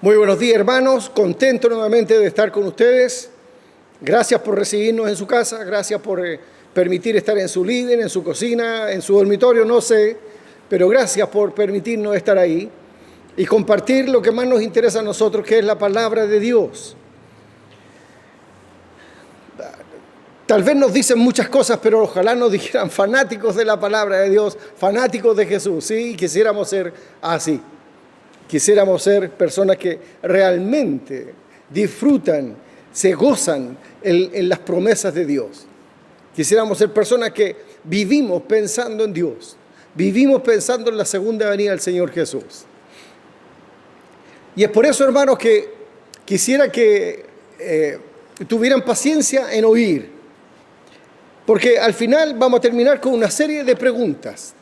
Muy buenos días, hermanos. Contento nuevamente de estar con ustedes. Gracias por recibirnos en su casa. Gracias por permitir estar en su living, en su cocina, en su dormitorio, no sé. Pero gracias por permitirnos estar ahí y compartir lo que más nos interesa a nosotros, que es la palabra de Dios. Tal vez nos dicen muchas cosas, pero ojalá nos dijeran fanáticos de la palabra de Dios, fanáticos de Jesús. Sí, quisiéramos ser así. Quisiéramos ser personas que realmente disfrutan, se gozan en las promesas de Dios. Quisiéramos ser personas que vivimos pensando en Dios, vivimos pensando en la segunda venida del Señor Jesús. Y es por eso, hermanos, que quisiera que tuvieran paciencia en oír, porque al final vamos a terminar con una serie de preguntas.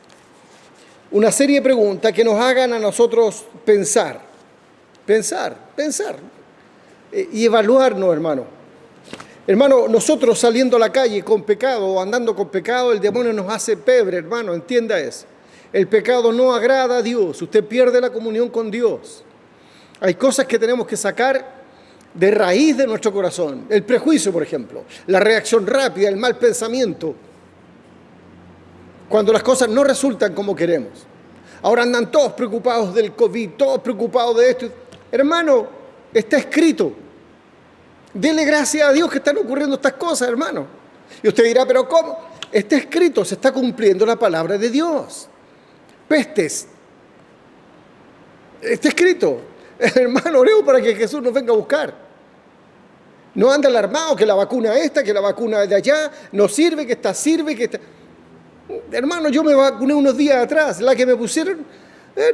Una serie de preguntas que nos hagan a nosotros pensar y evaluarnos, hermano. Hermano, nosotros saliendo a la calle con pecado o andando con pecado, el demonio nos hace pebre, hermano, entienda eso. El pecado no agrada a Dios, usted pierde la comunión con Dios. Hay cosas que tenemos que sacar de raíz de nuestro corazón. El prejuicio, por ejemplo, la reacción rápida, el mal pensamiento. Cuando las cosas no resultan como queremos. Ahora andan todos preocupados del COVID, todos preocupados de esto. Hermano, está escrito. Dele gracias a Dios que están ocurriendo estas cosas, hermano. Y usted dirá, ¿pero cómo? Está escrito, se está cumpliendo la palabra de Dios. Pestes. Está escrito. Hermano, oremos para que Jesús nos venga a buscar. No anda alarmado que la vacuna esta, que la vacuna de allá, no sirve, que esta sirve, que esta... Hermano, yo me vacuné unos días atrás, la que me pusieron,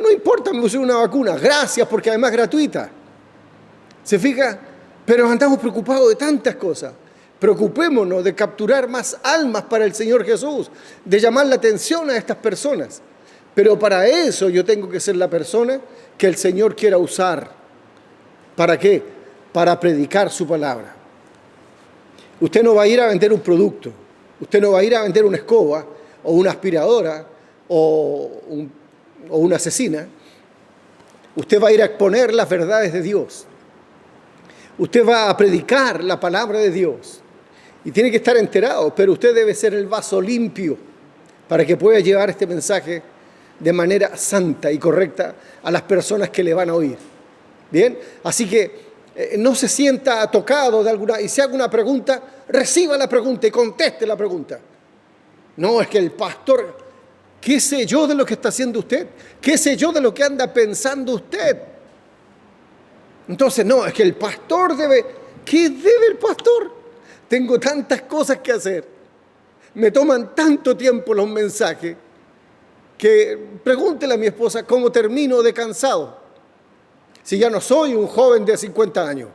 no importa, me pusieron una vacuna, gracias, porque además es gratuita. ¿Se fija? Pero andamos preocupados de tantas cosas. Preocupémonos de capturar más almas para el Señor Jesús, de llamar la atención a estas personas. Pero para eso yo tengo que ser la persona que el Señor quiera usar. ¿Para qué? Para predicar su palabra. Usted no va a ir a vender un producto, usted no va a ir a vender una escoba, o una aspiradora, o una asesina. Usted va a ir a exponer las verdades de Dios. Usted va a predicar la palabra de Dios. Y tiene que estar enterado, pero usted debe ser el vaso limpio para que pueda llevar este mensaje de manera santa y correcta a las personas que le van a oír. ¿Bien? Así que no se sienta tocado de alguna, y si haga una pregunta, reciba la pregunta y conteste la pregunta. No, es que el pastor, ¿qué sé yo de lo que está haciendo usted? ¿Qué sé yo de lo que anda pensando usted? Entonces, no, es que el pastor debe... ¿Qué debe el pastor? Tengo tantas cosas que hacer. Me toman tanto tiempo los mensajes que pregúntele a mi esposa cómo termino de cansado. Si ya no soy un joven de 50 años,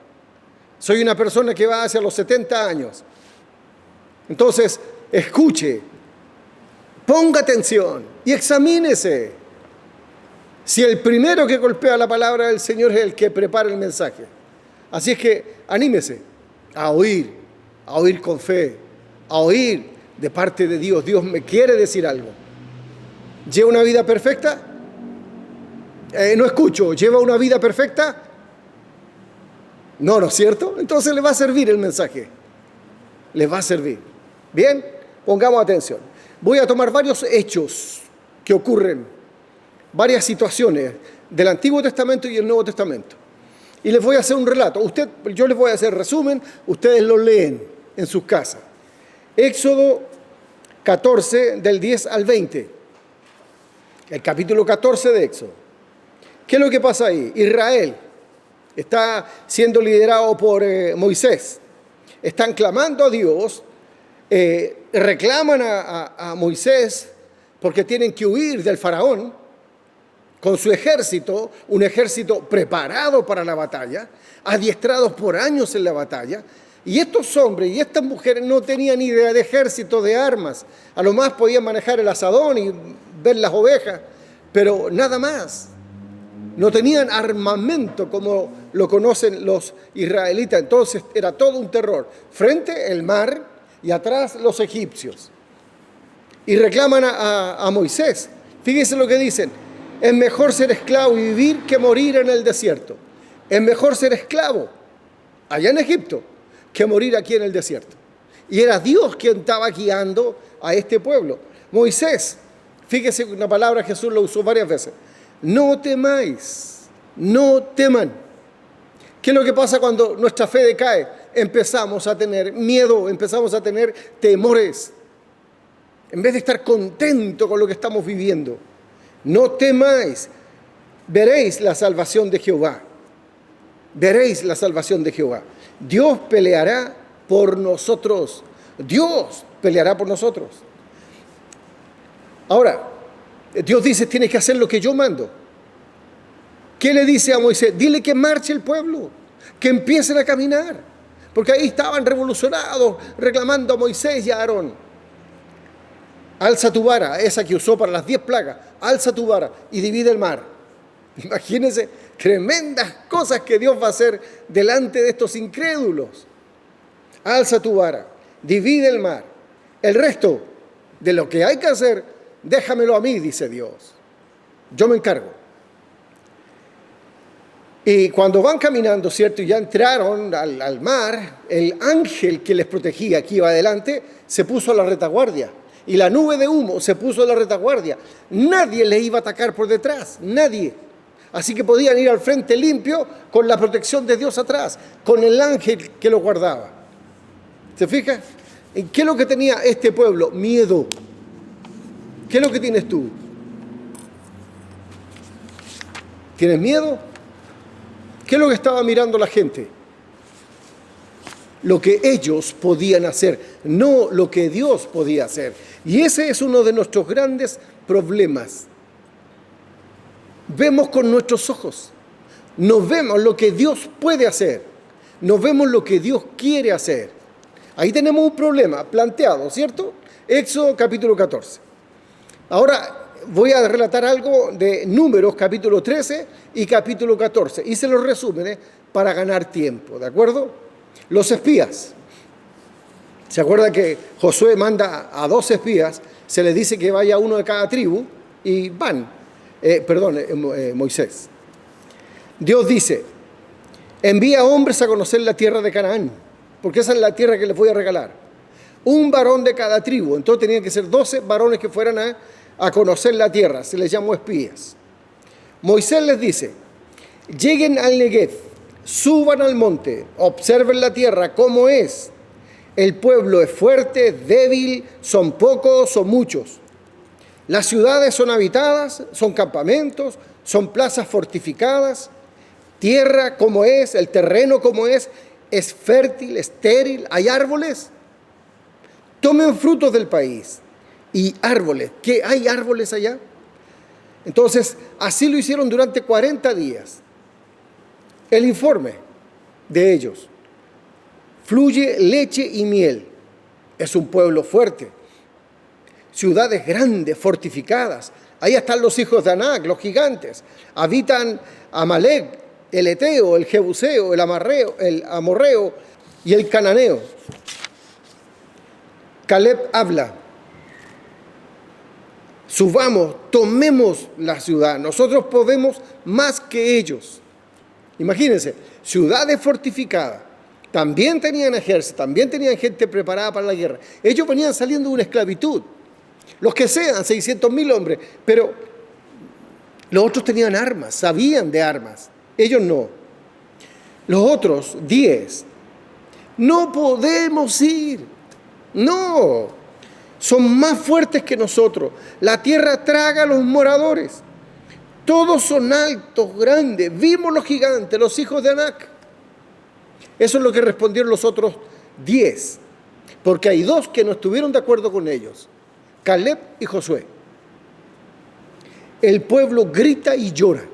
soy una persona que va hacia los 70 años. Entonces, escuche. Ponga atención y examínese si el primero que golpea la palabra del Señor es el que prepara el mensaje. Así es que anímese a oír con fe, a oír de parte de Dios. Dios me quiere decir algo. ¿Lleva una vida perfecta? No escucho. ¿Lleva una vida perfecta? No, ¿no es cierto? Entonces le va a servir el mensaje. Le va a servir. Bien, pongamos atención. Voy a tomar varios hechos que ocurren, varias situaciones del Antiguo Testamento y el Nuevo Testamento. Y les voy a hacer un relato. Yo les voy a hacer resumen, ustedes lo leen en sus casas. Éxodo 14, del 10 al 20. El capítulo 14 de Éxodo. ¿Qué es lo que pasa ahí? Israel está siendo liderado por Moisés. Están clamando a Dios. Reclaman a Moisés porque tienen que huir del faraón con su ejército, un ejército preparado para la batalla, adiestrados por años en la batalla, y estos hombres y estas mujeres no tenían idea de ejército, de armas. A lo más podían manejar el azadón y ver las ovejas, pero nada más. No tenían armamento como lo conocen los israelitas, entonces era todo un terror. Frente el mar y atrás los egipcios. Y reclaman a Moisés. Fíjense lo que dicen. Es mejor ser esclavo y vivir que morir en el desierto. Es mejor ser esclavo allá en Egipto que morir aquí en el desierto. Y era Dios quien estaba guiando a este pueblo. Moisés, fíjese una palabra, Jesús lo usó varias veces. No temáis, no teman. ¿Qué es lo que pasa cuando nuestra fe decae? Empezamos a tener miedo, empezamos a tener temores. En vez de estar contento con lo que estamos viviendo. No temáis, veréis la salvación de Jehová. Veréis la salvación de Jehová. Dios peleará por nosotros. Dios peleará por nosotros. Ahora, Dios dice, tienes que hacer lo que yo mando. ¿Qué le dice a Moisés? Dile que marche el pueblo, que empiecen a caminar. Porque ahí estaban revolucionados, reclamando a Moisés y a Aarón. Alza tu vara, esa que usó para las 10 plagas. Alza tu vara y divide el mar. Imagínense tremendas cosas que Dios va a hacer delante de estos incrédulos. Alza tu vara, divide el mar. El resto de lo que hay que hacer, déjamelo a mí, dice Dios. Yo me encargo. Y cuando van caminando, ¿cierto? Y ya entraron al mar, el ángel que les protegía, que iba adelante, se puso a la retaguardia. Y la nube de humo se puso a la retaguardia. Nadie les iba a atacar por detrás, nadie. Así que podían ir al frente limpio con la protección de Dios atrás, con el ángel que lo guardaba. ¿Se fija? ¿En qué es lo que tenía este pueblo? Miedo. ¿Qué es lo que tienes tú? ¿Tienes miedo? ¿Qué es lo que estaba mirando la gente? Lo que ellos podían hacer, no lo que Dios podía hacer. Y ese es uno de nuestros grandes problemas. Vemos con nuestros ojos, no vemos lo que Dios puede hacer, no vemos lo que Dios quiere hacer. Ahí tenemos un problema planteado, ¿cierto? Éxodo capítulo 14. Ahora voy a relatar algo de Números capítulo 13 y capítulo 14. Hice los resúmenes para ganar tiempo, ¿de acuerdo? Los espías. ¿Se acuerda que Josué manda a 2 espías? Se les dice que vaya uno de cada tribu y van. Moisés. Dios dice, envía hombres a conocer la tierra de Canaán, porque esa es la tierra que les voy a regalar. Un varón de cada tribu. Entonces tenían que ser 12 varones que fueran a conocer la tierra. Se les llamó espías. Moisés les dice, lleguen al Negev, suban al monte, observen la tierra, cómo es. El pueblo es fuerte, débil, son pocos o muchos. Las ciudades son habitadas, son campamentos, son plazas fortificadas. Tierra como es, el terreno como es fértil, estéril, hay árboles. Tomen frutos del país y árboles. ¿Qué hay árboles allá? Entonces, así lo hicieron durante 40 días. El informe de ellos. Fluye leche y miel. Es un pueblo fuerte. Ciudades grandes, fortificadas. Ahí están los hijos de Anac, los gigantes. Habitan Amalek, el Eteo, el Jebuseo, el Amorreo y el Cananeo. Caleb habla. Subamos, tomemos la ciudad. Nosotros podemos más que ellos. Imagínense, ciudades fortificadas. También tenían ejército, también tenían gente preparada para la guerra. Ellos venían saliendo de una esclavitud. Los que sean, 600.000 hombres, pero los otros tenían armas, sabían de armas. Ellos no. Los otros, 10. No podemos ir. No. Son más fuertes que nosotros. La tierra traga a los moradores. Todos son altos, grandes. Vimos los gigantes, los hijos de Anac. Eso es lo que respondieron los otros 10. Porque hay 2 que no estuvieron de acuerdo con ellos. Caleb y Josué. El pueblo grita y llora.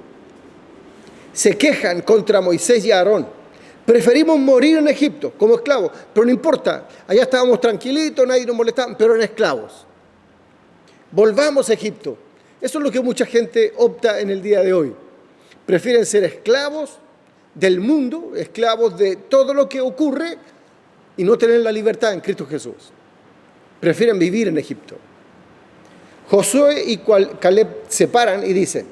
Se quejan contra Moisés y Aarón. Preferimos morir en Egipto como esclavos, pero no importa. Allá estábamos tranquilitos, nadie nos molestaba, pero eran esclavos. Volvamos a Egipto. Eso es lo que mucha gente opta en el día de hoy. Prefieren ser esclavos del mundo, esclavos de todo lo que ocurre y no tener la libertad en Cristo Jesús. Prefieren vivir en Egipto. Josué y Caleb se paran y dicen,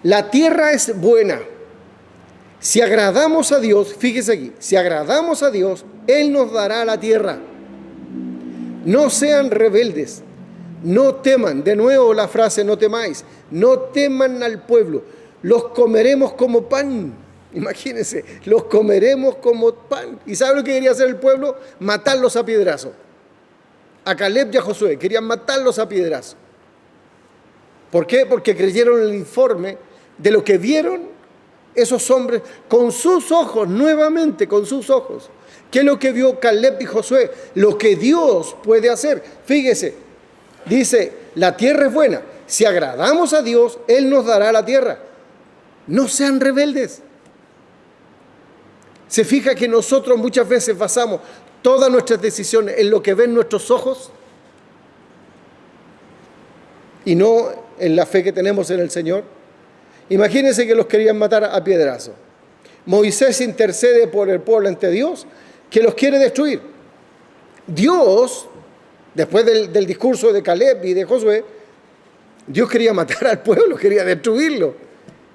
la tierra es buena, Si agradamos a Dios, fíjese aquí, si agradamos a Dios, Él nos dará la tierra. No sean rebeldes, no teman, de nuevo la frase no temáis, no teman al pueblo, los comeremos como pan. Imagínense, los comeremos como pan. ¿Y sabe lo que quería hacer el pueblo? Matarlos a piedrazo. A Caleb y a Josué, querían matarlos a piedrazo. ¿Por qué? Porque creyeron el informe de lo que vieron esos hombres con sus ojos, nuevamente con sus ojos. ¿Qué es lo que vio Caleb y Josué? Lo que Dios puede hacer. Fíjese, dice, la tierra es buena. Si agradamos a Dios, Él nos dará la tierra. No sean rebeldes. ¿Se fija que nosotros muchas veces basamos todas nuestras decisiones en lo que ven nuestros ojos y no en la fe que tenemos en el Señor? Imagínense que los querían matar a piedrazo. Moisés intercede por el pueblo ante Dios, que los quiere destruir. Dios, después del discurso de Caleb y de Josué, Dios quería matar al pueblo, quería destruirlo,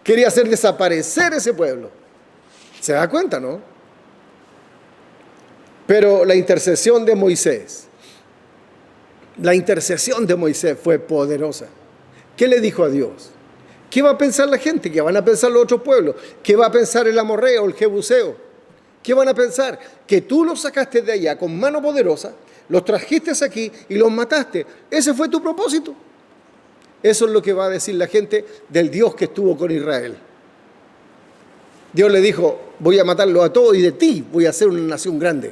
quería hacer desaparecer ese pueblo. ¿Se da cuenta, no? Pero la intercesión de Moisés fue poderosa. ¿Qué le dijo a Dios? ¿Qué va a pensar la gente? ¿Qué van a pensar los otros pueblos? ¿Qué va a pensar el amorreo, el jebuseo? ¿Qué van a pensar? Que tú los sacaste de allá con mano poderosa, los trajiste aquí y los mataste. Ese fue tu propósito. Eso es lo que va a decir la gente del Dios que estuvo con Israel. Dios le dijo, voy a matarlos a todos y de ti voy a hacer una nación grande.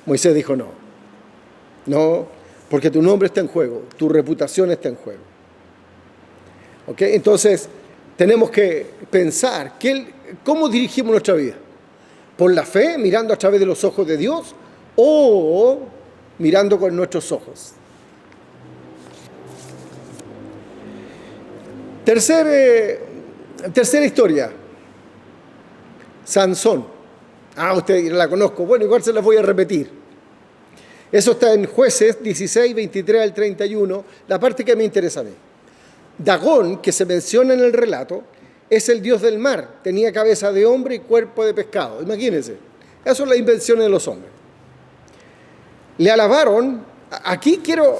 Moisés dijo, no, porque tu nombre está en juego, tu reputación está en juego. ¿Ok? Entonces, tenemos que pensar, ¿cómo dirigimos nuestra vida? ¿Por la fe, mirando a través de los ojos de Dios, o mirando con nuestros ojos? Tercera historia. Sansón. Usted la conozco. Bueno, igual se las voy a repetir. Eso está en Jueces 16, 23 al 31, la parte que me interesa a mí. Dagón, que se menciona en el relato, es el dios del mar. Tenía cabeza de hombre y cuerpo de pescado. Imagínense. Eso es la invención de los hombres. Le alabaron. Aquí quiero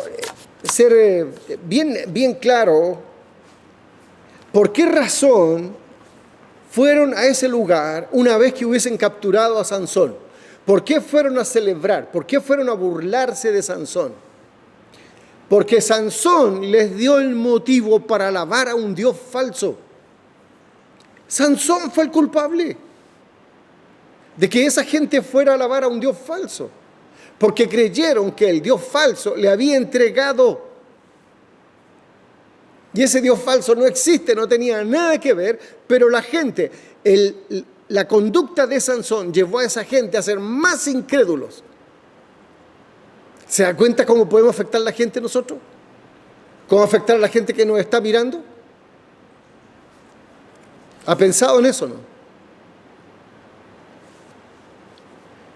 ser bien claro por qué razón fueron a ese lugar una vez que hubiesen capturado a Sansón. ¿Por qué fueron a celebrar? ¿Por qué fueron a burlarse de Sansón? Porque Sansón les dio el motivo para alabar a un Dios falso. Sansón fue el culpable de que esa gente fuera a alabar a un Dios falso, porque creyeron que el Dios falso le había entregado. Y ese Dios falso no existe, no tenía nada que ver, pero la gente, la conducta de Sansón llevó a esa gente a ser más incrédulos. ¿Se da cuenta cómo podemos afectar a la gente nosotros? ¿Cómo afectar a la gente que nos está mirando? ¿Ha pensado en eso, no?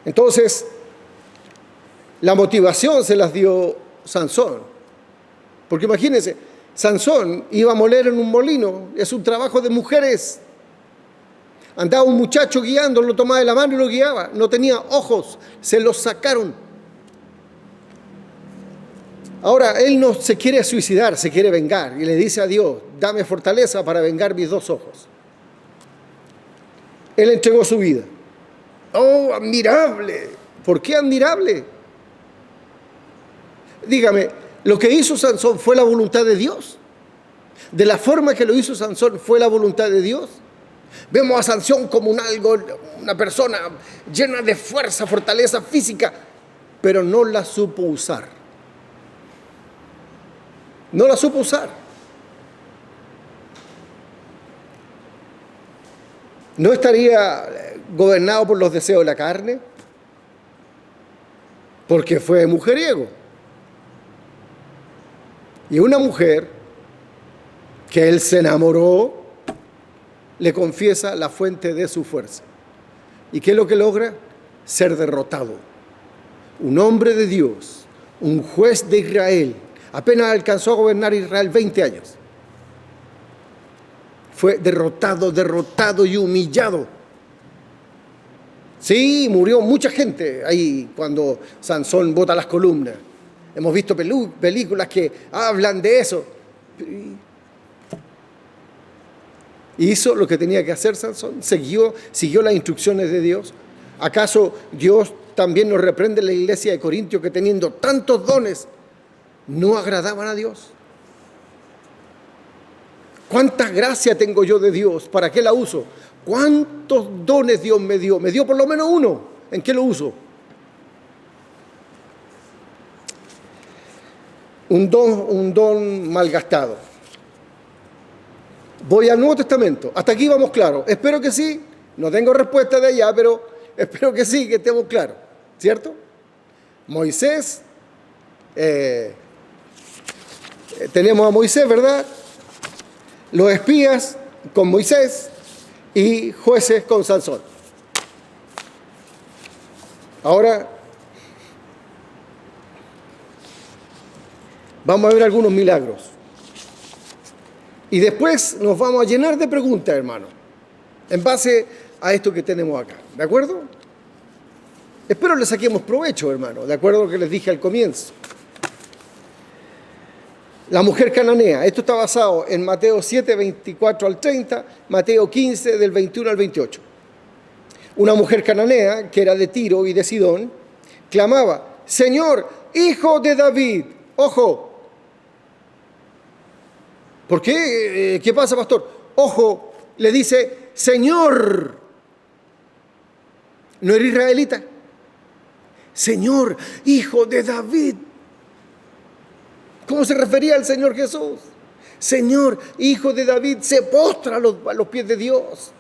Entonces, la motivación se las dio Sansón. Porque imagínense, Sansón iba a moler en un molino, es un trabajo de mujeres. Andaba un muchacho guiando, lo tomaba de la mano y lo guiaba. No tenía ojos, se los sacaron. Ahora, él no se quiere suicidar, se quiere vengar. Y le dice a Dios, dame fortaleza para vengar mis dos ojos. Él entregó su vida. ¡Oh, admirable! ¿Por qué admirable? Dígame, ¿lo que hizo Sansón fue la voluntad de Dios? ¿De la forma que lo hizo Sansón fue la voluntad de Dios? Vemos a Sansón como una persona llena de fuerza, fortaleza física, pero no la supo usar. No la supo usar. ¿No estaría gobernado por los deseos de la carne? Porque fue mujeriego. Y una mujer que él se enamoró, le confiesa la fuente de su fuerza. ¿Y qué es lo que logra? Ser derrotado. Un hombre de Dios, un juez de Israel, apenas alcanzó a gobernar Israel 20 años. fue derrotado, derrotado y humillado. Sí, murió mucha gente ahí cuando Sansón bota las columnas. Hemos visto películas que hablan de eso. Hizo lo que tenía que hacer Sansón, siguió las instrucciones de Dios. ¿Acaso Dios también nos reprende en la iglesia de Corintios que teniendo tantos dones no agradaban a Dios? ¿Cuánta gracia tengo yo de Dios? ¿Para qué la uso? ¿Cuántos dones Dios me dio? Me dio por lo menos uno. ¿En qué lo uso? Un don malgastado. Voy al Nuevo Testamento. Hasta aquí vamos claros. Espero que sí. No tengo respuesta de allá, pero espero que sí, que estemos claros. ¿Cierto? Moisés. Tenemos a Moisés, ¿verdad? Los espías con Moisés y jueces con Sansón. Ahora vamos a ver algunos milagros. Y después nos vamos a llenar de preguntas, hermano, en base a esto que tenemos acá. ¿De acuerdo? Espero le saquemos provecho, hermano, de acuerdo a lo que les dije al comienzo. La mujer cananea. Esto está basado en Mateo 7, 24 al 30, Mateo 15, del 21 al 28. Una mujer cananea, que era de Tiro y de Sidón, clamaba: Señor, hijo de David. Ojo. ¿Por qué? ¿Qué pasa, pastor? Ojo, le dice, Señor. ¿No era israelita? Señor, hijo de David. ¿Cómo se refería al Señor Jesús? Señor, hijo de David, se postra a los pies de Dios.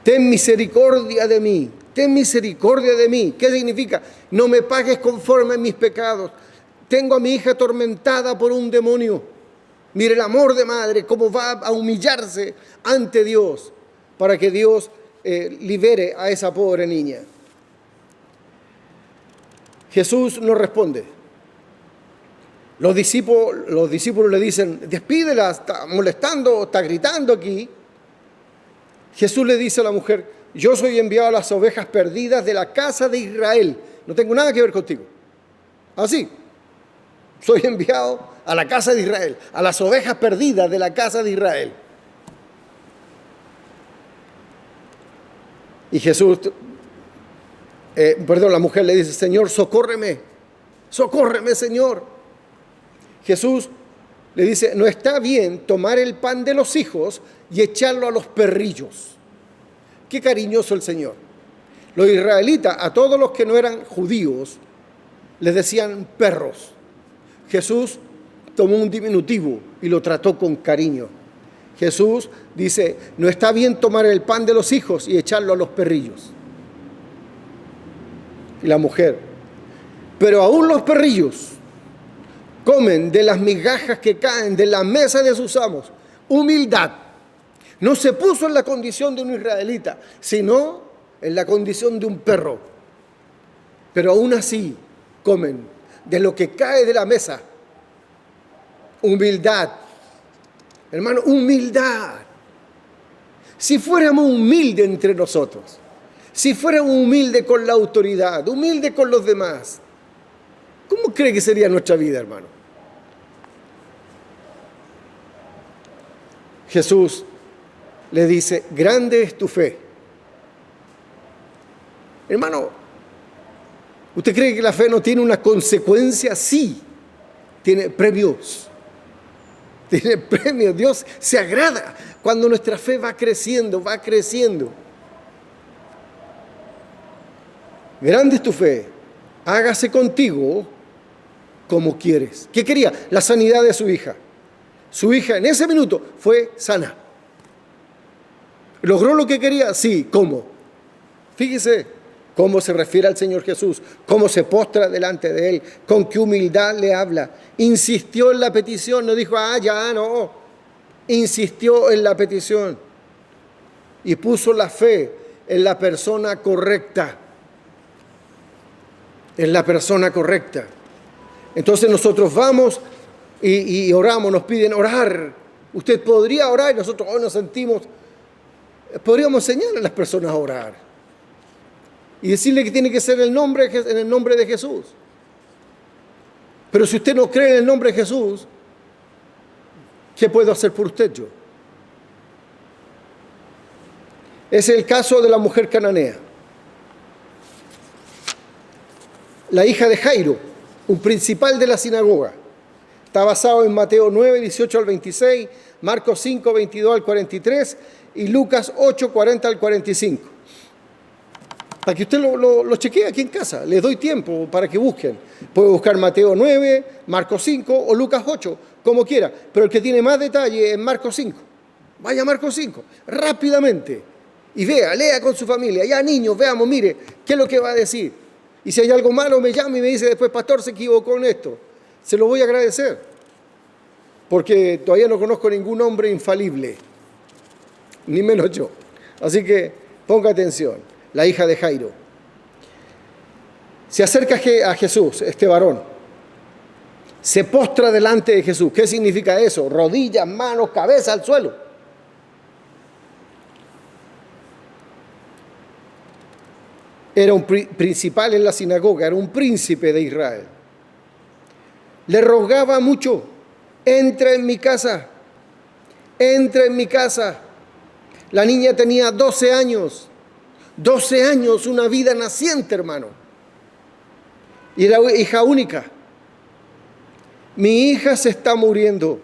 Ten misericordia de mí, ten misericordia de mí. ¿Qué significa? No me pagues conforme a mis pecados. Tengo a mi hija atormentada por un demonio. Mire el amor de madre, cómo va a humillarse ante Dios para que Dios libere a esa pobre niña. Jesús no responde. Los discípulos le dicen, despídela, está molestando, está gritando aquí. Jesús le dice a la mujer, yo soy enviado a las ovejas perdidas de la casa de Israel. No tengo nada que ver contigo. Así, soy enviado a la casa de Israel, a las ovejas perdidas de la casa de Israel. Y Jesús... la mujer le dice, Señor, socórreme, Señor. Jesús le dice, no está bien tomar el pan de los hijos y echarlo a los perrillos. Qué cariñoso el Señor. Los israelitas, a todos los que no eran judíos, les decían perros. Jesús tomó un diminutivo y lo trató con cariño. Jesús dice, no está bien tomar el pan de los hijos y echarlo a los perrillos. Y la mujer, pero aún los perrillos comen de las migajas que caen de la mesa de sus amos. Humildad. No se puso en la condición de un israelita, sino en la condición de un perro. Pero aún así comen de lo que cae de la mesa. Humildad. Hermano, humildad. Si fuéramos humildes entre nosotros, si fuéramos humildes con la autoridad, humildes con los demás, ¿cómo cree que sería nuestra vida, hermano? Jesús le dice, grande es tu fe. Hermano, ¿usted cree que la fe no tiene una consecuencia? Sí, tiene premios. Tiene premios. Dios se agrada cuando nuestra fe va creciendo, va creciendo. Grande es tu fe, hágase contigo como quieres. ¿Qué quería? La sanidad de su hija. Su hija en ese minuto fue sana. ¿Logró lo que quería? Sí. ¿Cómo? Fíjese cómo se refiere al Señor Jesús, cómo se postra delante de Él, con qué humildad le habla. Insistió en la petición, no dijo, ya no. Insistió en la petición y puso la fe en la persona correcta. En la persona correcta. Entonces nosotros vamos y oramos, nos piden orar. Usted podría orar y nosotros hoy nos sentimos, podríamos enseñar a las personas a orar y decirle que tiene que ser en el nombre de Jesús. Pero si usted no cree en el nombre de Jesús, ¿qué puedo hacer por usted yo? Es el caso de la mujer cananea, la hija de Jairo, un principal de la sinagoga. Está basado en Mateo 9, 18 al 26, Marcos 5, 22 al 43 y Lucas 8, 40 al 45. Para que usted lo chequee aquí en casa, les doy tiempo para que busquen. Puede buscar Mateo 9, Marcos 5 o Lucas 8, como quiera. Pero el que tiene más detalle es Marcos 5. Vaya a Marcos 5, rápidamente. Y lea con su familia. Ya niños, veamos, mire, ¿qué es lo que va a decir? Y si hay algo malo, me llama y me dice después, pastor, se equivocó en esto. Se lo voy a agradecer. Porque todavía no conozco ningún hombre infalible. Ni menos yo. Así que ponga atención. La hija de Jairo. Se acerca a Jesús, este varón. Se postra delante de Jesús. ¿Qué significa eso? Rodillas, manos, cabeza al suelo. Era un principal en la sinagoga, era un príncipe de Israel. Le rogaba mucho, entra en mi casa, entra en mi casa. La niña tenía 12 años. 12 años, una vida naciente, hermano. Y era hija única. Mi hija se está muriendo.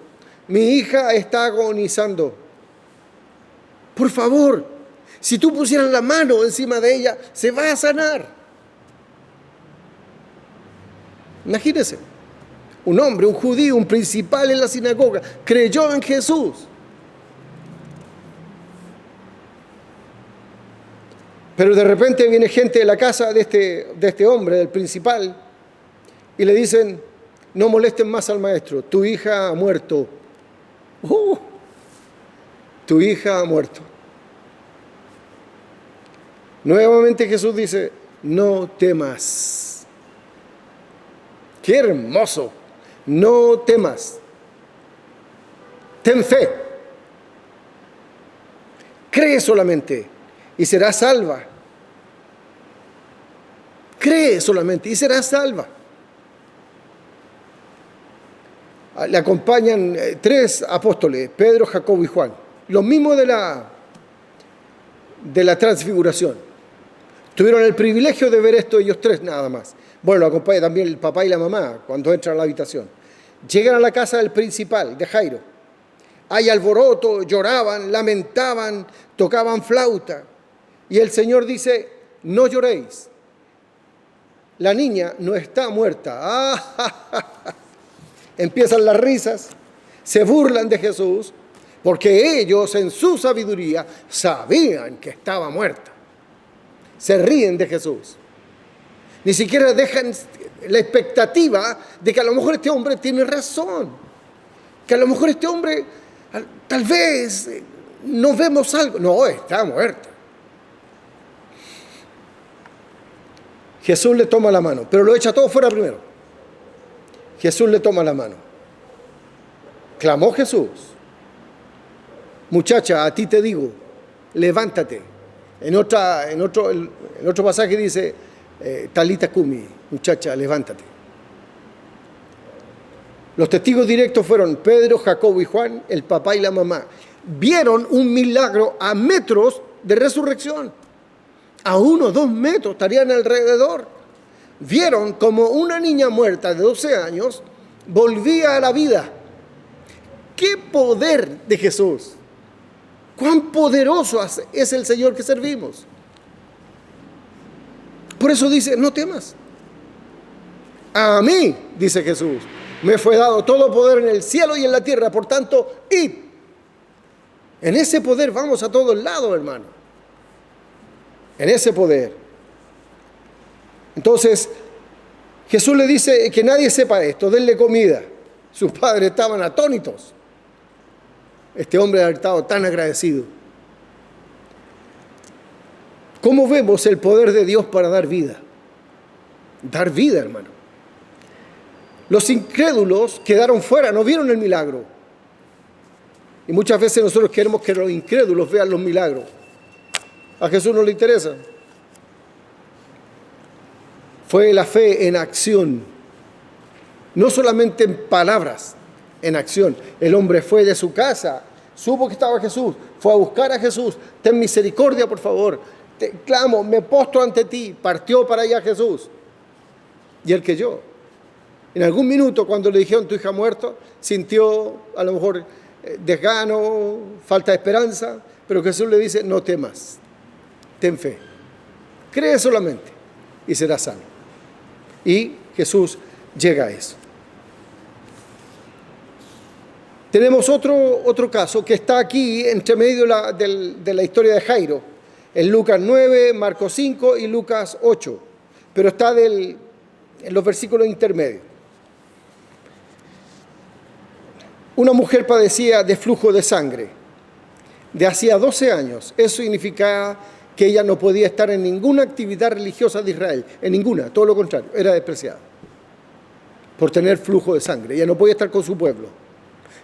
Mi hija está agonizando. Por favor, si tú pusieras la mano encima de ella, se va a sanar. Imagínese, un hombre, un judío, un principal en la sinagoga, creyó en Jesús. Pero de repente viene gente de la casa de este hombre, del principal, y le dicen, no molesten más al maestro, tu hija ha muerto. Tu hija ha muerto. Nuevamente Jesús dice, no temas. ¡Qué hermoso! No temas. Ten fe. Cree solamente y serás salva. Cree solamente y serás salva. Le acompañan 3 apóstoles, Pedro, Jacobo y Juan. Los mismos de la transfiguración. Tuvieron el privilegio de ver esto ellos 3 nada más. Bueno, lo acompaña también el papá y la mamá cuando entran a la habitación. Llegan a la casa del principal, de Jairo. Hay alboroto, lloraban, lamentaban, tocaban flauta. Y el Señor dice, no lloréis. La niña no está muerta. Empiezan las risas, se burlan de Jesús, porque ellos en su sabiduría sabían que estaba muerta. Se ríen de Jesús. Ni siquiera dejan la expectativa de que a lo mejor este hombre tiene razón. Que a lo mejor este hombre, tal vez, no vemos algo. No, está muerta. Jesús le toma la mano, pero lo echa todo fuera primero. Jesús le toma la mano. Clamó Jesús. Muchacha, a ti te digo, levántate. En otro pasaje dice, talita cumi, muchacha, levántate. Los testigos directos fueron Pedro, Jacobo y Juan, el papá y la mamá. Vieron un milagro a metros de resurrección. A 1 o 2 metros estarían alrededor. Vieron como una niña muerta de 12 años volvía a la vida. ¡Qué poder de Jesús! ¡Cuán poderoso es el Señor que servimos! Por eso dice, no temas. A mí, dice Jesús, me fue dado todo poder en el cielo y en la tierra. Por tanto, id. En ese poder vamos a todos lados, hermano. En ese poder. Entonces, Jesús le dice que nadie sepa esto, denle comida. Sus padres estaban atónitos. Este hombre ha estado tan agradecido. ¿Cómo vemos el poder de Dios para dar vida? Dar vida, hermano. Los incrédulos quedaron fuera, no vieron el milagro. Y muchas veces nosotros queremos que los incrédulos vean los milagros. A Jesús no le interesa. Fue la fe en acción, no solamente en palabras, en acción. El hombre fue de su casa, supo que estaba Jesús, fue a buscar a Jesús. Ten misericordia, por favor. Te clamo, me postro ante ti. Partió para allá Jesús. Y él creyó. En algún minuto, cuando le dijeron tu hija ha muerto, sintió a lo mejor desgano, falta de esperanza, pero Jesús le dice, no temas, ten fe. Cree solamente y serás salvo. Y Jesús llega a eso. Tenemos otro caso que está aquí entre medio de la historia de Jairo, en Lucas 9, Marcos 5 y Lucas 8, pero está en los versículos intermedios. Una mujer padecía de flujo de sangre de hacía 12 años. Eso significaba que ella no podía estar en ninguna actividad religiosa de Israel, en ninguna, todo lo contrario, era despreciada por tener flujo de sangre. Ella no podía estar con su pueblo.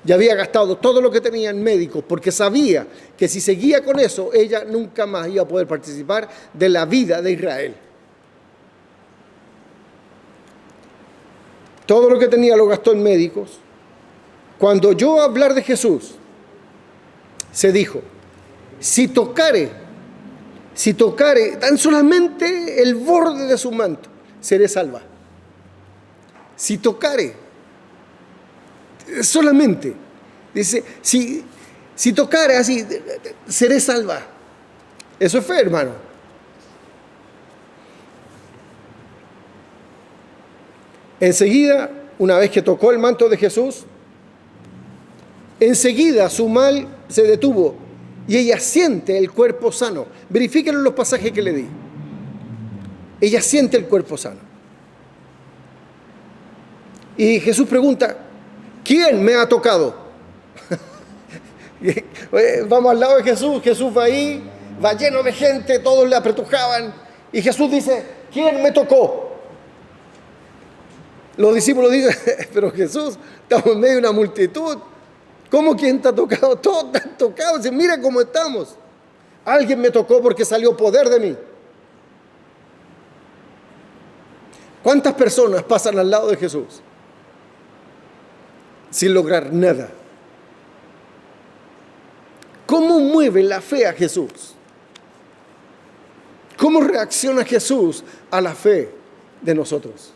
Ya había gastado todo lo que tenía en médicos porque sabía que si seguía con eso, ella nunca más iba a poder participar de la vida de Israel. Todo lo que tenía lo gastó en médicos. Cuando oyó hablar de Jesús, se dijo, si tocare tan solamente el borde de su manto, seré salva. Si tocare, solamente, dice, si tocare así, seré salva. Eso es fe, hermano. Enseguida, una vez que tocó el manto de Jesús, enseguida su mal se detuvo y ella siente el cuerpo sano. Verifíquenlo en los pasajes que le di. Ella siente el cuerpo sano. Y Jesús pregunta, ¿quién me ha tocado? Vamos al lado de Jesús, Jesús va ahí, va lleno de gente, todos le apretujaban, y Jesús dice, ¿quién me tocó? Los discípulos dicen, pero Jesús, estamos en medio de una multitud, ¿cómo quién te ha tocado? Todos te han tocado, dicen, mira cómo estamos. Alguien me tocó porque salió poder de mí. ¿Cuántas personas pasan al lado de Jesús sin lograr nada? ¿Cómo mueve la fe a Jesús? ¿Cómo reacciona Jesús a la fe de nosotros?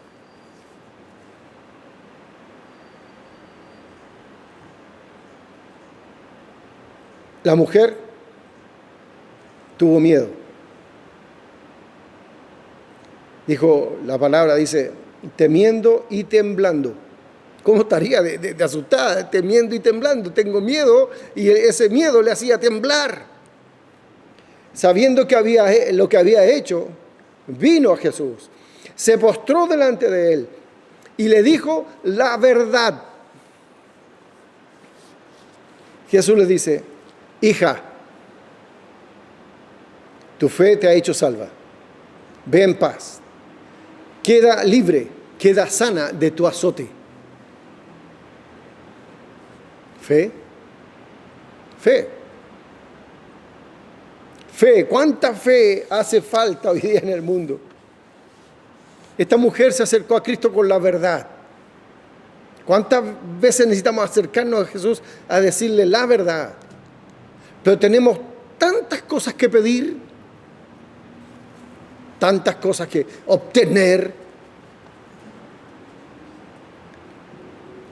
La mujer tuvo miedo. Dijo, la palabra dice, temiendo y temblando. ¿Cómo estaría de asustada, temiendo y temblando? Tengo miedo, y ese miedo le hacía temblar. Sabiendo que lo que había hecho, vino a Jesús, se postró delante de él y le dijo la verdad. Jesús le dice, hija, tu fe te ha hecho salva. Ve en paz. Queda libre, queda sana de tu azote. Fe. Fe. Fe. ¿Cuánta fe hace falta hoy día en el mundo? Esta mujer se acercó a Cristo con la verdad. ¿Cuántas veces necesitamos acercarnos a Jesús a decirle la verdad? Pero tenemos tantas cosas que pedir, tantas cosas que obtener.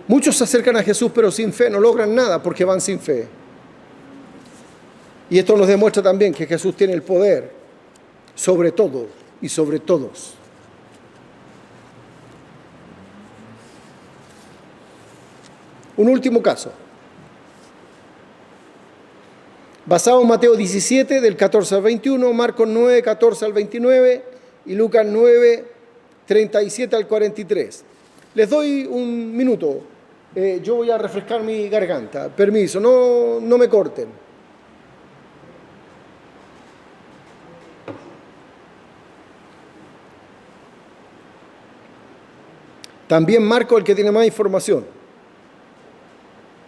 Muchos se acercan a Jesús pero sin fe, no logran nada porque van sin fe. Y esto nos demuestra también que Jesús tiene el poder sobre todo y sobre todos. Un último caso, basado en Mateo 17, del 14 al 21, Marcos 9, 14 al 29 y Lucas 9, 37 al 43. Les doy un minuto, yo voy a refrescar mi garganta, permiso, no me corten. También Marcos, el que tiene más información.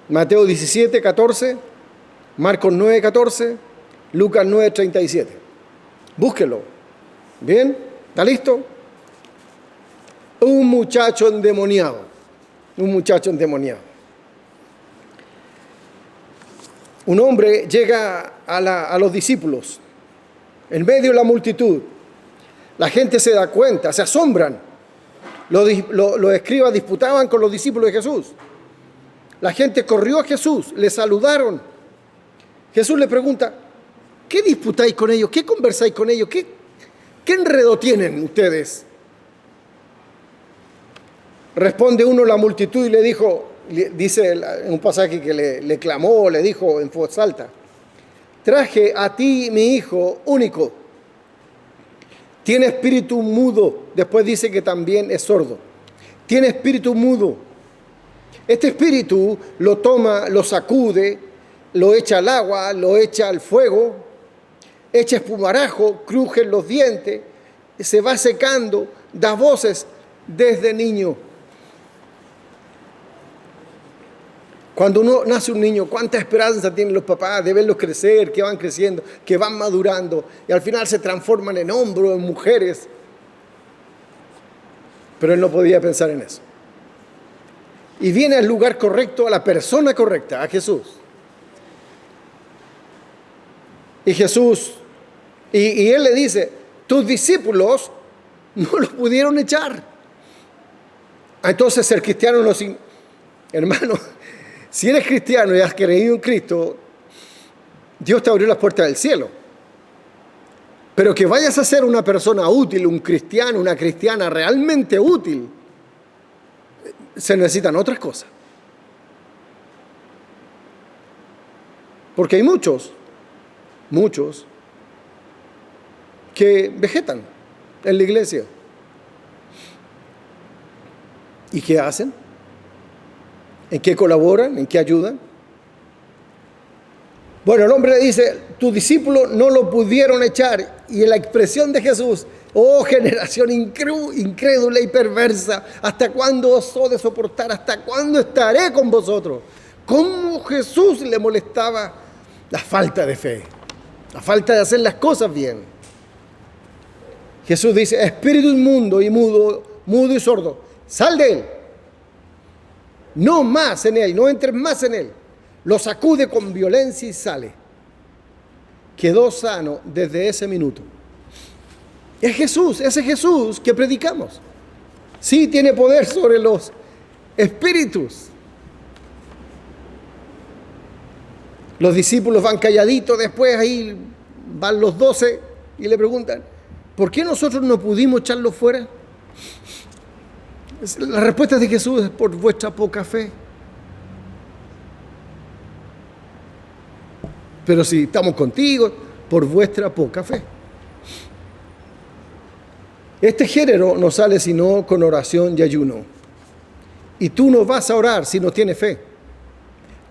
Mateo 17, 14, Marcos 9, 14, Lucas 9, 37. Búsquelo. ¿Bien? ¿Está listo? Un muchacho endemoniado. Un muchacho endemoniado. Un hombre llega a los discípulos, en medio de la multitud. La gente se da cuenta, se asombran. Los escribas disputaban con los discípulos de Jesús. La gente corrió a Jesús, le saludaron. Jesús le pregunta, ¿qué disputáis con ellos? ¿Qué conversáis con ellos? ¿Qué enredo tienen ustedes? Responde uno a la multitud y le dijo, dice en un pasaje que le clamó, le dijo en voz alta, traje a ti mi hijo único. Tiene espíritu mudo. Después dice que también es sordo. Tiene espíritu mudo. Este espíritu lo toma, lo sacude, lo echa al agua, lo echa al fuego, echa espumarajo, crujen los dientes, se va secando, da voces desde niño. Cuando uno nace un niño, ¿cuánta esperanza tienen los papás de verlos crecer, que van creciendo, que van madurando y al final se transforman en hombres, en mujeres? Pero él no podía pensar en eso. Y viene al lugar correcto, a la persona correcta, a Jesús. Y Jesús, y él le dice, tus discípulos no los pudieron echar. Entonces ser cristiano no significa, hermano, si eres cristiano y has creído en Cristo, Dios te abrió las puertas del cielo. Pero que vayas a ser una persona útil, un cristiano, una cristiana realmente útil, se necesitan otras cosas. Porque hay muchos que vegetan en la iglesia. ¿Y qué hacen? ¿En qué colaboran? ¿En qué ayudan? Bueno, el hombre le dice, tus discípulos no lo pudieron echar. Y en la expresión de Jesús, oh generación incrédula y perversa, ¿hasta cuándo os he de soportar? ¿Hasta cuándo estaré con vosotros? ¿Cómo Jesús le molestaba la falta de fe? La falta de hacer las cosas bien. Jesús dice, espíritu inmundo y mudo y sordo, sal de él. No más en él, no entres más en él. Lo sacude con violencia y sale. Quedó sano desde ese minuto. Es Jesús, ese Jesús que predicamos. Sí tiene poder sobre los espíritus. Los discípulos van calladitos, después ahí van los 12 y le preguntan, ¿por qué nosotros no pudimos echarlo fuera? La respuesta de Jesús es por vuestra poca fe. Pero si estamos contigo, por vuestra poca fe. Este género no sale sino con oración y ayuno. Y tú no vas a orar si no tienes fe.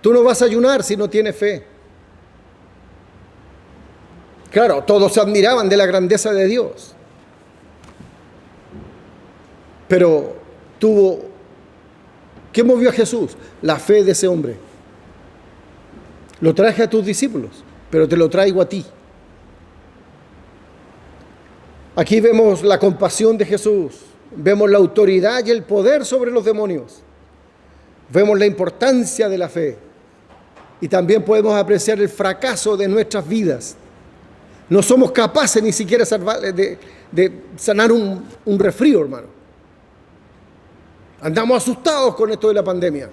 Tú no vas a ayunar si no tienes fe. Claro, todos se admiraban de la grandeza de Dios. Pero ¿qué movió a Jesús? La fe de ese hombre. Lo traje a tus discípulos, pero te lo traigo a ti. Aquí vemos la compasión de Jesús, vemos la autoridad y el poder sobre los demonios, vemos la importancia de la fe y también podemos apreciar el fracaso de nuestras vidas. No somos capaces ni siquiera de sanar un resfrío, hermano. Andamos asustados con esto de la pandemia.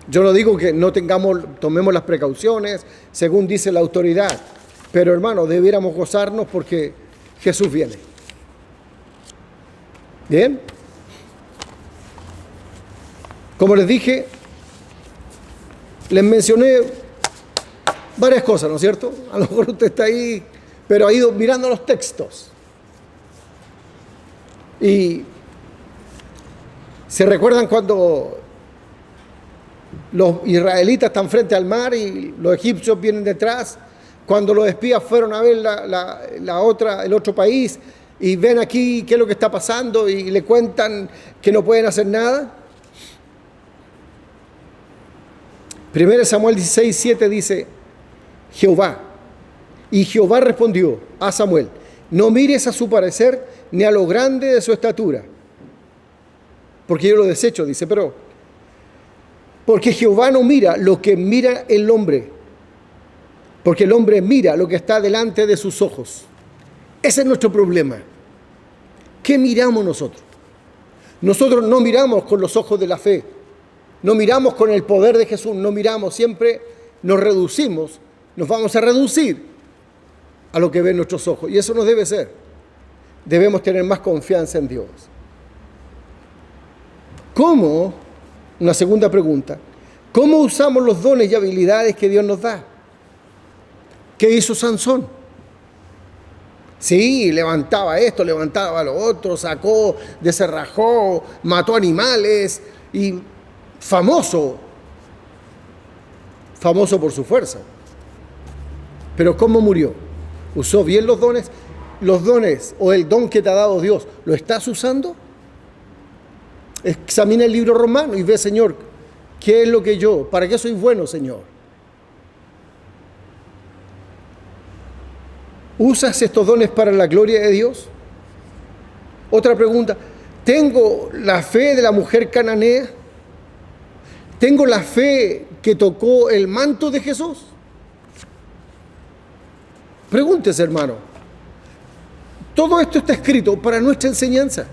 Yo no digo que no tomemos las precauciones, según dice la autoridad, pero hermano, debiéramos gozarnos porque Jesús viene. ¿Bien? Como les dije, les mencioné varias cosas, ¿no es cierto? A lo mejor usted está ahí, pero ha ido mirando los textos. Y ¿se recuerdan cuando los israelitas están frente al mar y los egipcios vienen detrás? Cuando los espías fueron a ver el otro país, y ven aquí qué es lo que está pasando y le cuentan que no pueden hacer nada. 1 Samuel 16:7 dice, Jehová, y Jehová respondió a Samuel, no mires a su parecer ni a lo grande de su estatura, porque yo lo desecho, dice, pero porque Jehová no mira lo que mira el hombre, porque el hombre mira lo que está delante de sus ojos. Ese es nuestro problema. ¿Qué miramos nosotros? Nosotros no miramos con los ojos de la fe, no miramos con el poder de Jesús, no miramos, siempre nos reducimos, nos vamos a reducir a lo que ven nuestros ojos. Y eso no debe ser. Debemos tener más confianza en Dios. ¿Cómo? Una segunda pregunta. ¿Cómo usamos los dones y habilidades que Dios nos da? ¿Qué hizo Sansón? Sí, levantaba esto, levantaba lo otro, sacó, descerrajó, mató animales y famoso por su fuerza. Pero ¿cómo murió? ¿Usó bien los dones? ¿Los dones o el don que te ha dado Dios, lo estás usando? Examina el libro Romano y ve, Señor, ¿qué es lo que yo? ¿Para qué soy bueno, Señor? ¿Usas estos dones para la gloria de Dios? Otra pregunta, ¿tengo la fe de la mujer cananea? ¿Tengo la fe que tocó el manto de Jesús? Pregúntese, hermano. Todo esto está escrito para nuestra enseñanza.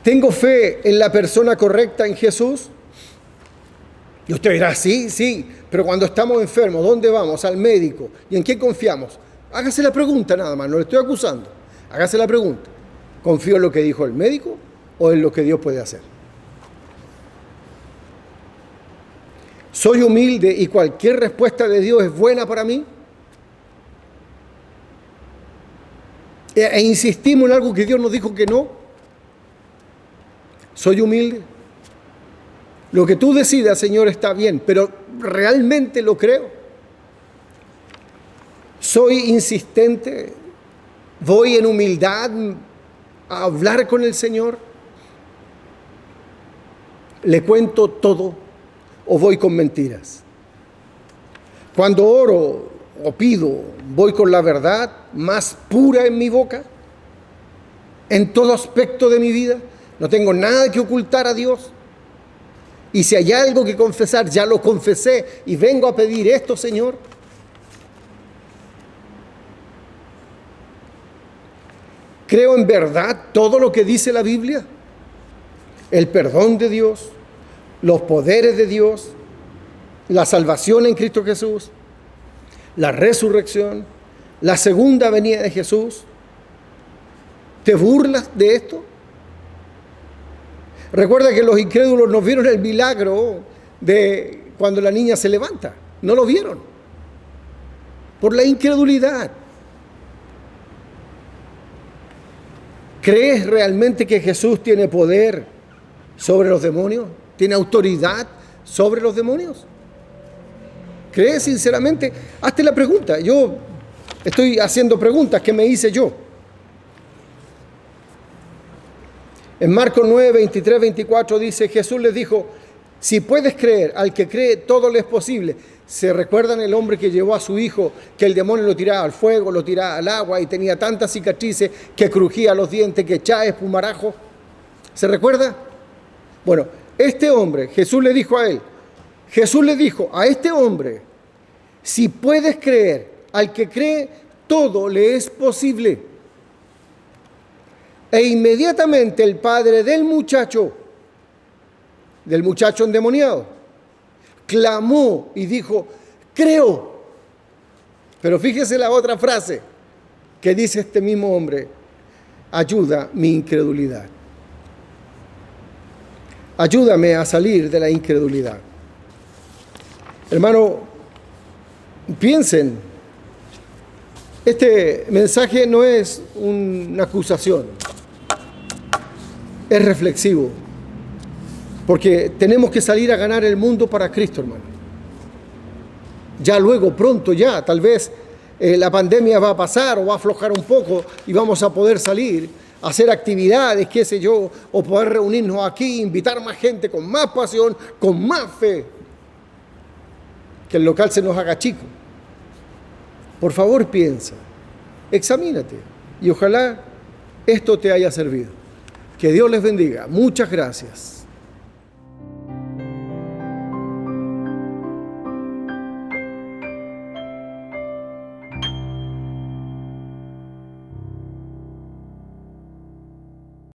¿Tengo fe en la persona correcta, en Jesús? Y usted dirá, sí, pero cuando estamos enfermos, ¿dónde vamos? Al médico. ¿Y en qué confiamos? Hágase la pregunta nada más, no le estoy acusando. Hágase la pregunta. ¿Confío en lo que dijo el médico o en lo que Dios puede hacer? ¿Soy humilde y cualquier respuesta de Dios es buena para mí? ¿E insistimos en algo que Dios nos dijo que no? ¿Soy humilde? Lo que tú decidas, Señor, está bien, pero ¿realmente lo creo? ¿Soy insistente? ¿Voy en humildad a hablar con el Señor? ¿Le cuento todo o voy con mentiras? Cuando oro o pido, ¿voy con la verdad más pura en mi boca? ¿En todo aspecto de mi vida? ¿No tengo nada que ocultar a Dios? Y si hay algo que confesar, ya lo confesé y vengo a pedir esto, Señor. ¿Creo en verdad todo lo que dice la Biblia? El perdón de Dios, los poderes de Dios, la salvación en Cristo Jesús, la resurrección, la segunda venida de Jesús. ¿Te burlas de esto? Recuerda que los incrédulos no vieron el milagro de cuando la niña se levanta. No lo vieron. Por la incredulidad. ¿Crees realmente que Jesús tiene poder sobre los demonios? ¿Tiene autoridad sobre los demonios? ¿Crees sinceramente? Hazte la pregunta. Yo estoy haciendo preguntas que me hice yo. En Marcos 9, 23, 24 dice, Jesús les dijo, si puedes creer, al que cree todo le es posible. ¿Se recuerdan el hombre que llevó a su hijo, que el demonio lo tiraba al fuego, lo tiraba al agua y tenía tantas cicatrices que crujía los dientes, que echaba espumarajo? ¿Se recuerda? Bueno, este hombre, Jesús le dijo a este hombre, si puedes creer, al que cree todo le es posible. E inmediatamente el padre del muchacho endemoniado, clamó y dijo, creo. Pero fíjese la otra frase que dice este mismo hombre, ayuda mi incredulidad. Ayúdame a salir de la incredulidad. Hermano, piensen, este mensaje no es una acusación. Es reflexivo, porque tenemos que salir a ganar el mundo para Cristo, hermano. Ya luego, pronto ya, tal vez la pandemia va a pasar o va a aflojar un poco y vamos a poder salir, hacer actividades, qué sé yo, o poder reunirnos aquí, invitar más gente con más pasión, con más fe, que el local se nos haga chico. Por favor, piensa, examínate y ojalá esto te haya servido. Que Dios les bendiga. Muchas gracias.